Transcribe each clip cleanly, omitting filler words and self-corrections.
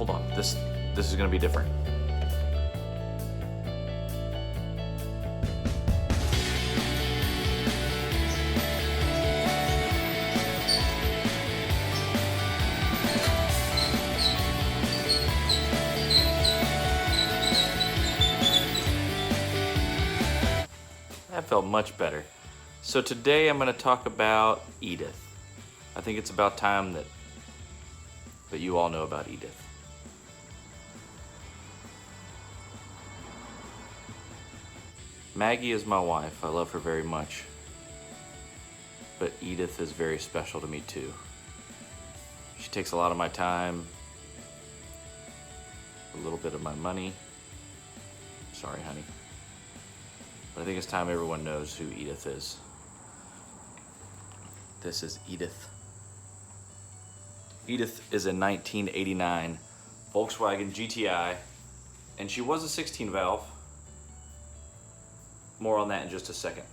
hold on. This is gonna be different. That felt much better. So today I'm going to talk about Edith. I think it's about time that you all know about Edith. Maggie is my wife. I love her very much. But Edith is very special to me too. She takes a lot of my time, a little bit of my money. Sorry, honey. But I think it's time everyone knows who Edith is. This is Edith. Edith is a 1989 Volkswagen GTI, and she was a 16 valve. More on that in just a second.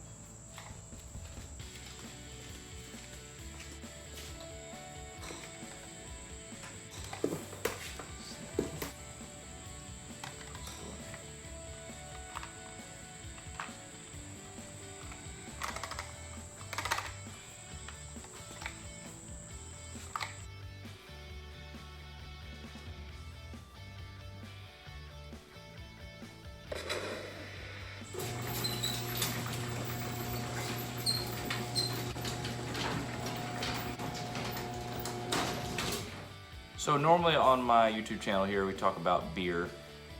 So normally on my YouTube channel here, we talk about beer,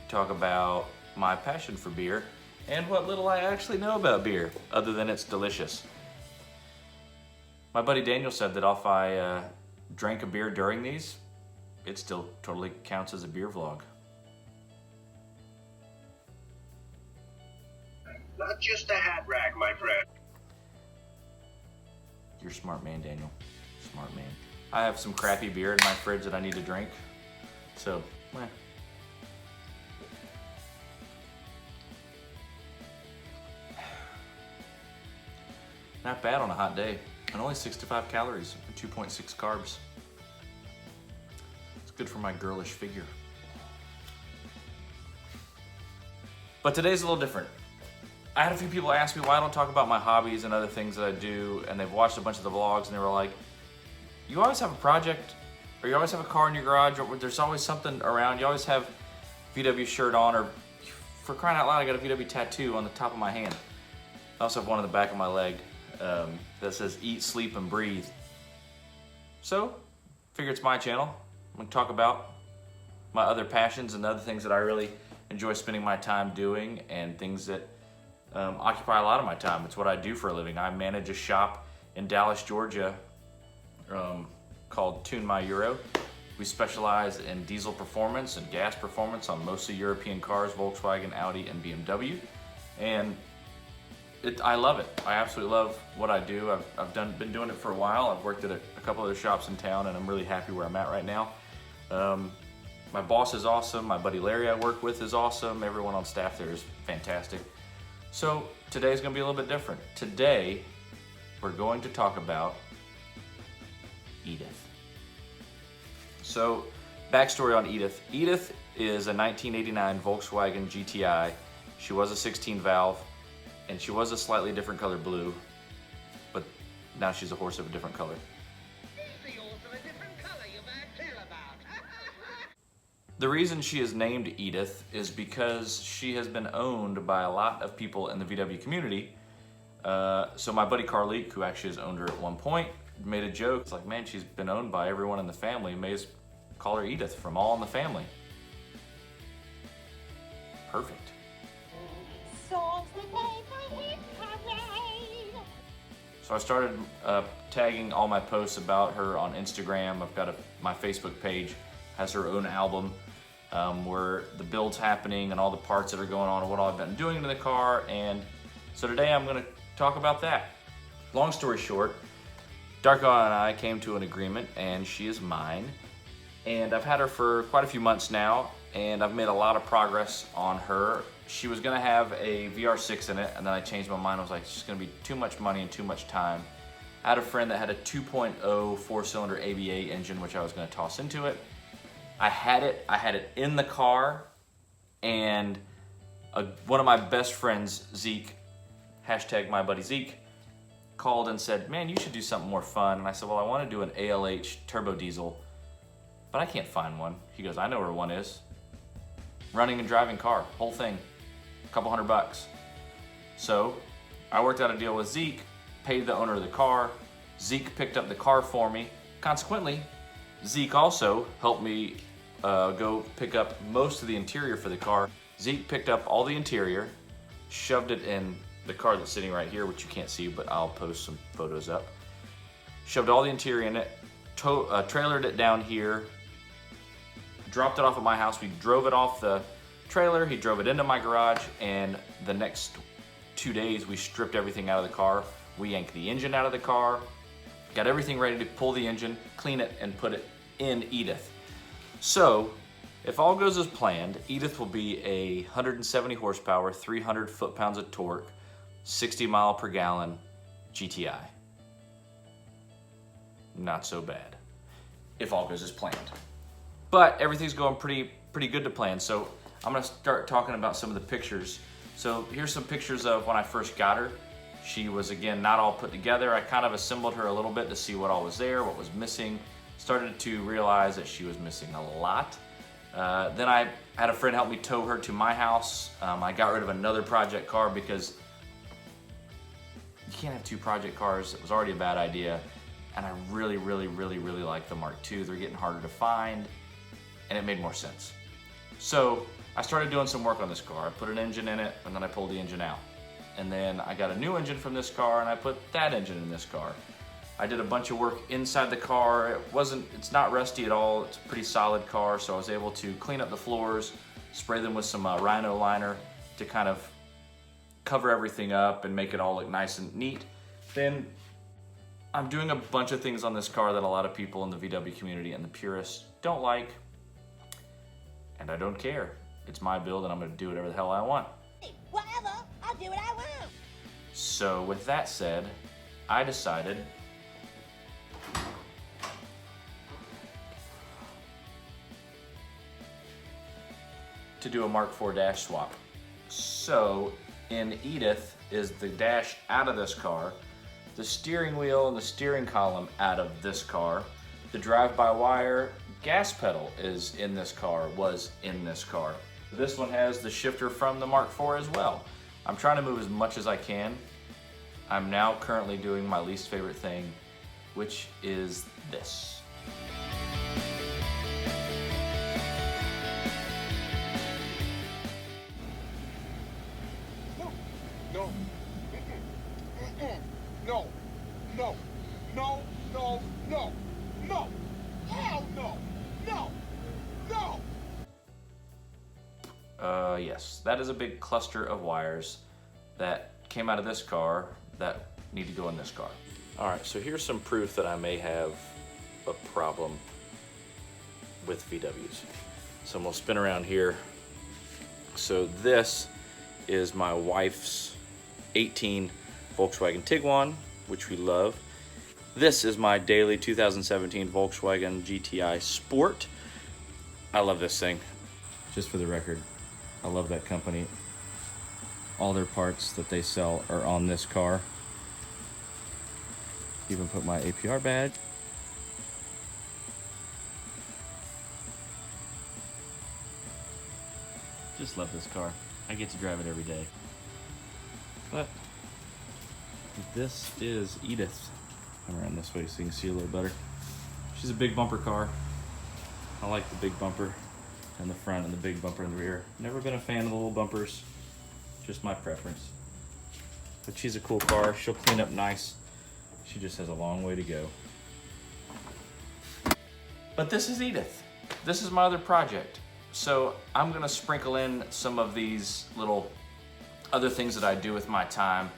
talk about my passion for beer, and what little I actually know about beer, other than it's delicious. My buddy Daniel said that if I drank a beer during these, it still totally counts as a beer vlog. Not just a hat rack, my friend. You're a smart man, Daniel. Smart man. I have some crappy beer in my fridge that I need to drink, so, Not bad on a hot day, and only 65 calories and 2.6 carbs. It's good for my girlish figure. But today's a little different. I had a few people ask me why I don't talk about my hobbies and other things that I do, and they've watched a bunch of the vlogs and they were like, you always have a project, or you always have a car in your garage, or there's always something around. You always have VW shirt on, or for crying out loud, I got a VW tattoo on the top of my hand. I also have one on the back of my leg that says eat, sleep, and breathe. So, figure it's my channel. I'm gonna talk about my other passions and other things that I really enjoy spending my time doing, and things that occupy a lot of my time. It's what I do for a living. I manage a shop in Dallas, Georgia, called TuneMyEuro. We specialize in diesel performance and gas performance on mostly European cars, Volkswagen, Audi, and BMW. And I love it. I absolutely love what I do. I've been doing it for a while. I've worked at a couple other shops in town, and I'm really happy where I'm at right now. My boss is awesome. My buddy Larry I work with is awesome. Everyone on staff there is fantastic. So today's gonna be a little bit different. Today, we're going to talk about Edith. So, backstory on Edith. Edith is a 1989 Volkswagen GTI. She was a 16 valve, and she was a slightly different color blue, but now she's a horse of a different color. The reason she is named Edith is because she has been owned by a lot of people in the VW community. So my buddy Carleek, who actually has owned her at one point, made a joke. It's like, man, she's been owned by everyone in the family. May as call her Edith from All in the Family. Perfect. So I started tagging all my posts about her on Instagram. I've got my Facebook page has her own album where the build's happening and all the parts that are going on and what I've been doing to the car. And so today I'm gonna talk about that. Long story short, Darko and I came to an agreement, and she is mine. And I've had her for quite a few months now, and I've made a lot of progress on her. She was gonna have a VR6 in it, and then I changed my mind. I was like, it's just gonna be too much money and too much time. I had a friend that had a 2.0 4-cylinder ABA engine, which I was gonna toss into it. I had it in the car, and one of my best friends, Zeke, hashtag my buddy Zeke, called and said, man, you should do something more fun. And I said, well, I want to do an ALH turbo diesel, but I can't find one. He goes, I know where one is. Running and driving car, whole thing, a couple $100. So I worked out a deal with Zeke, paid the owner of the car. Zeke picked up the car for me. Consequently, Zeke also helped me go pick up most of the interior for the car. Zeke picked up all the interior, shoved it in the car that's sitting right here, which you can't see, but I'll post some photos up. Shoved all the interior in it, trailered it down here, dropped it off at my house. We drove it off the trailer, he drove it into my garage, and the next 2 days we stripped everything out of the car. We yanked the engine out of the car, got everything ready to pull the engine, clean it, and put it in Edith. So, if all goes as planned, Edith will be a 170 horsepower, 300 foot-pounds of torque, 60 mile per gallon GTI. Not so bad, if all goes as planned. But everything's going pretty good to plan, so I'm gonna start talking about some of the pictures. So here's some pictures of when I first got her. She was, again, not all put together. I kind of assembled her a little bit to see what all was there, what was missing. Started to realize that she was missing a lot. Then I had a friend help me tow her to my house. I got rid of another project car because you can't have two project cars. It was already a bad idea. And I really like the Mark II. They're getting harder to find, and it made more sense. So I started doing some work on this car. I put an engine in it, and then I pulled the engine out. And then I got a new engine from this car, and I put that engine in this car. I did a bunch of work inside the car. It's not rusty at all. It's a pretty solid car, so I was able to clean up the floors, spray them with some Rhino liner to kind of cover everything up and make it all look nice and neat. Then I'm doing a bunch of things on this car that a lot of people in the VW community and the purists don't like, and I don't care. It's my build, and I'm gonna do whatever the hell I want. Whatever, I'll do what I want. So with that said, I decided to do a Mark IV dash swap. So in Edith is the dash out of this car, the steering wheel and the steering column out of this car, the drive-by-wire gas pedal is in this car, was in this car. This one has the shifter from the Mark IV as well. I'm trying to move as much as I can. I'm now currently doing my least favorite thing, which is this. No. No. No. No. No. No. No. Hell no. No. No. Yes, that is a big cluster of wires that came out of this car that need to go in this car. All right, so here's some proof that I may have a problem with VWs. So I'm gonna spin around here. So this is my wife's 18 Volkswagen Tiguan, which we love. This is my daily 2017 Volkswagen GTI Sport. I love this thing. Just for the record, I love that company. All their parts that they sell are on this car. Even put my APR badge. Just love this car. I get to drive it every day. But this is Edith. Come around this way so you can see a little better. She's a big bumper car. I like the big bumper in the front and the big bumper in the rear. Never been a fan of the little bumpers. Just my preference. But she's a cool car. She'll clean up nice. She just has a long way to go. But this is Edith. This is my other project. So I'm gonna sprinkle in some of these little other things that I do with my time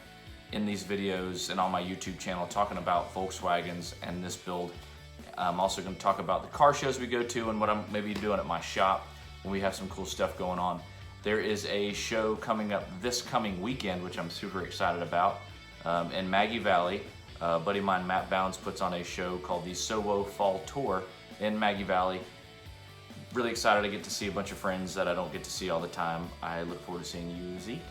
in these videos and on my YouTube channel, talking about Volkswagens and this build. I'm also gonna talk about the car shows we go to and what I'm maybe doing at my shop when we have some cool stuff going on. There is a show coming up this coming weekend, which I'm super excited about, in Maggie Valley. A buddy of mine, Matt Bounds, puts on a show called the SOWO Fall Tour in Maggie Valley. really excited to get to see a bunch of friends that I don't get to see all the time. I look forward to seeing you, Zeke.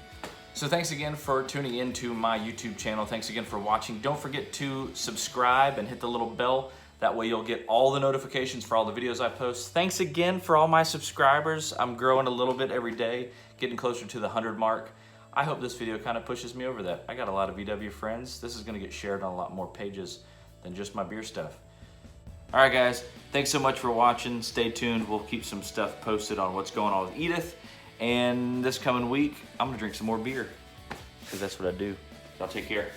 So thanks again for tuning into my YouTube channel. Thanks again for watching. Don't forget to subscribe and hit the little bell. That way you'll get all the notifications for all the videos I post. Thanks again for all my subscribers. I'm growing a little bit every day, getting closer to the 100 mark. I hope this video kind of pushes me over that. I got a lot of VW friends. This is gonna get shared on a lot more pages than just my beer stuff. All right, guys, thanks so much for watching. Stay tuned. We'll keep some stuff posted on what's going on with Edith. And this coming week, I'm gonna drink some more beer, because that's what I do. Y'all take care.